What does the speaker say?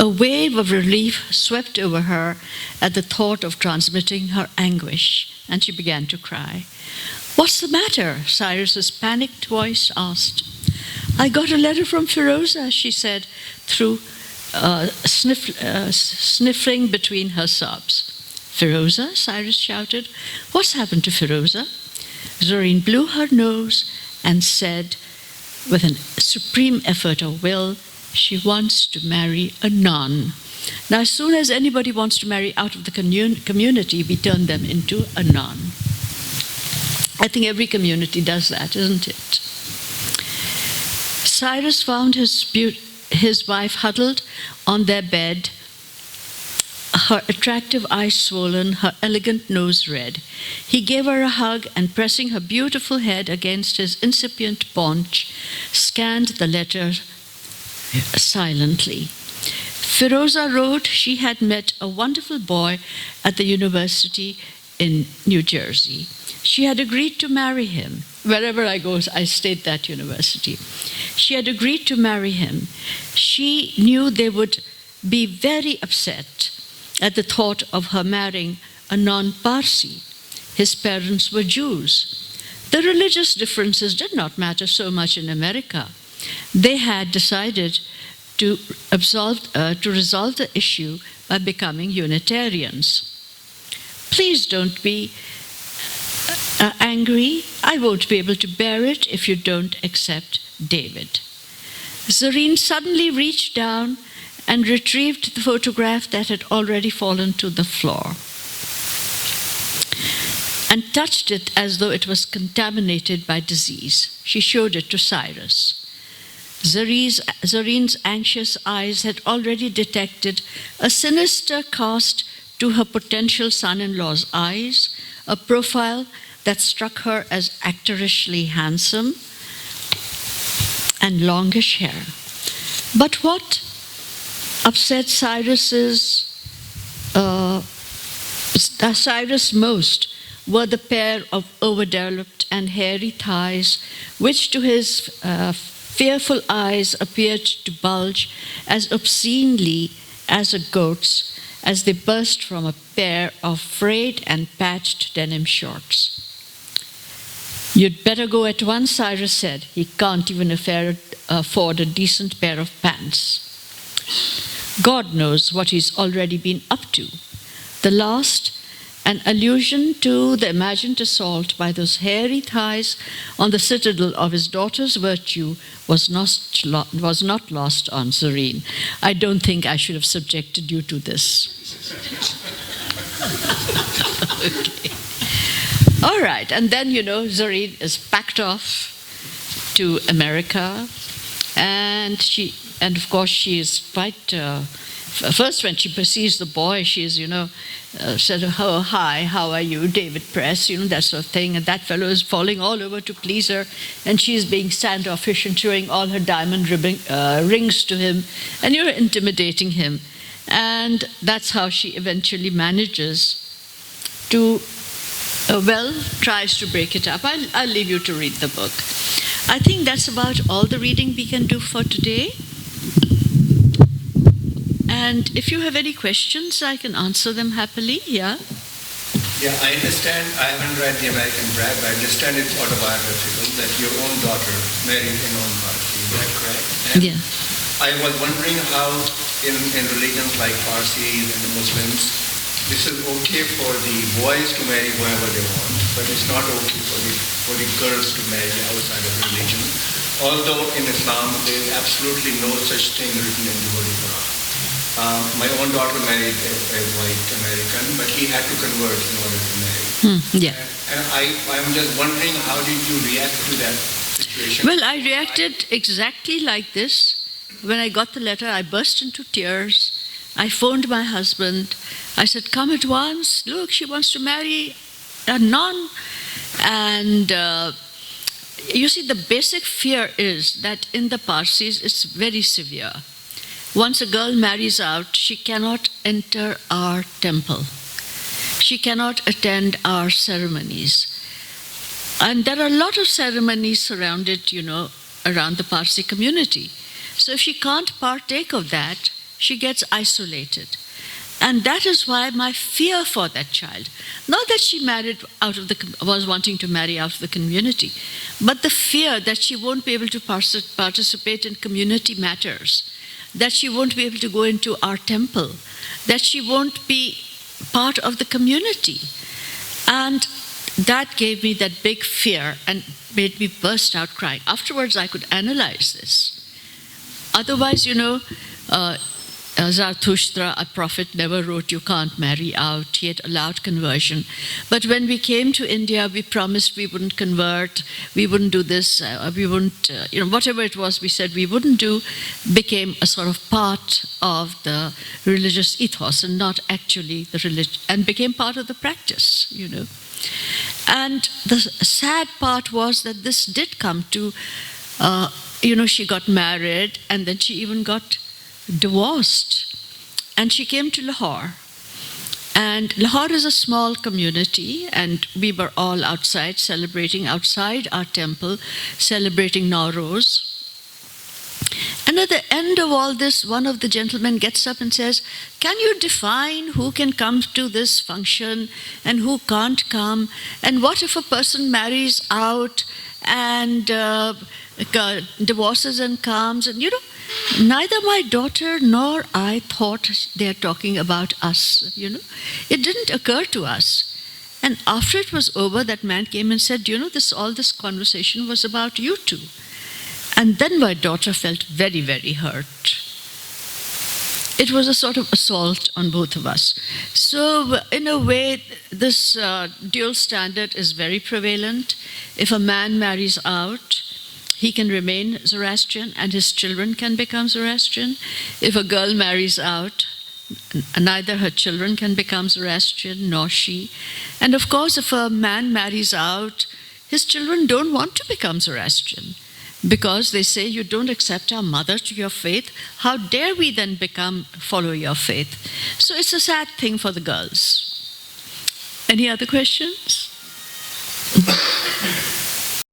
A wave of relief swept over her at the thought of transmitting her anguish, and she began to cry. "What's the matter?" Cyrus's panicked voice asked. "I got a letter from Firoza," she said, through sniffling between her sobs. "Firoza?" Cyrus shouted. "What's happened to Firoza?" Zoreen blew her nose and said, with a supreme effort of will, she wants to marry a nun. Now, as soon as anybody wants to marry out of the community, we turn them into a nun. I think every community does that, isn't it? Cyrus found his wife huddled on their bed, her attractive eyes swollen, her elegant nose red. He gave her a hug and, pressing her beautiful head against his incipient paunch, scanned the letter silently. Firoza wrote she had met a wonderful boy at the university in New Jersey. She had agreed to marry him. Wherever I go, I state that university. She had agreed to marry him. She knew they would be very upset at the thought of her marrying a non-Parsi. His parents were Jews. The religious differences did not matter so much in America. They had decided to resolve the issue by becoming Unitarians. "Please don't be angry. I won't be able to bear it if you don't accept David." Zoreen suddenly reached down and retrieved the photograph that had already fallen to the floor and touched it as though it was contaminated by disease. She showed it to Cyrus. Zoreen's anxious eyes had already detected a sinister cast to her potential son-in-law's eyes, a profile that struck her as actorishly handsome and longish hair. But what upset Cyrus most were the pair of overdeveloped and hairy thighs, which to his fearful eyes appeared to bulge as obscenely as a goat's as they burst from a pair of frayed and patched denim shorts. "You'd better go at once," Cyrus said. "He can't even afford a decent pair of pants. God knows what he's already been up to." The last, an allusion to the imagined assault by those hairy thighs on the citadel of his daughter's virtue, was not lost on Zoreen. "I don't think I should have subjected you to this." Okay. All right, and then, Zoreen is packed off to America, and of course she is quite, first when she perceives the boy, she is, said, "Oh, hi, how are you, David Press," that sort of thing, and that fellow is falling all over to please her, and she's being standoffish and showing all her diamond rings to him, and intimidating him. And that's how she eventually manages to, tries to break it up. I'll leave you to read the book. I think that's about all the reading we can do for today. And if you have any questions, I can answer them happily. Yeah? Yeah, I understand. I haven't read the American Brat, but I understand it's autobiographical that your own daughter married a non-Parsi. Is that correct? And yeah. I was wondering how in religions like Parsis and the Muslims, this is okay for the boys to marry whoever they want, but it's not okay for the girls to marry outside of religion. Although in Islam, there is absolutely no such thing written in the Holy Quran. My own daughter married a white American, but he had to convert in order to marry. Yeah. And I'm just wondering, how did you react to that situation? Well, I reacted exactly like this. When I got the letter, I burst into tears. I phoned my husband. I said, "Come at once. Look, she wants to marry a nun." And you see, the basic fear is that in the Parsis, it's very severe. Once a girl marries out, she cannot enter our temple. She cannot attend our ceremonies. And there are a lot of ceremonies surrounded, around the Parsi community. So if she can't partake of that, she gets isolated. And that is why my fear for that child, not that she was wanting to marry out of the community, but the fear that she won't be able to participate in community matters, that she won't be able to go into our temple, that she won't be part of the community. And that gave me that big fear and made me burst out crying. Afterwards, I could analyze this. Otherwise, Zarathustra, a prophet, never wrote, you can't marry out. He had allowed conversion. But when we came to India, we promised we wouldn't convert, we wouldn't do this, we wouldn't, whatever it was we said we wouldn't do, became a sort of part of the religious ethos and not actually the religion, and became part of the practice, And the sad part was that this did come to, she got married and then she even got divorced, and she came to Lahore. And Lahore is a small community, and we were all outside celebrating outside our temple, celebrating Nowruz. And at the end of all this, one of the gentlemen gets up and says, can you define who can come to this function and who can't come? And what if a person marries out and divorces and comes? And neither my daughter nor I thought they're talking about us, It didn't occur to us. And after it was over, that man came and said, all this conversation was about you two. And then my daughter felt very, very hurt. It was a sort of assault on both of us. So in a way, this dual standard is very prevalent. If a man marries out, he can remain Zoroastrian and his children can become Zoroastrian. If a girl marries out, neither her children can become Zoroastrian nor she. And of course, if a man marries out, his children don't want to become Zoroastrian because they say, you don't accept our mother to your faith. How dare we then follow your faith? So it's a sad thing for the girls. Any other questions?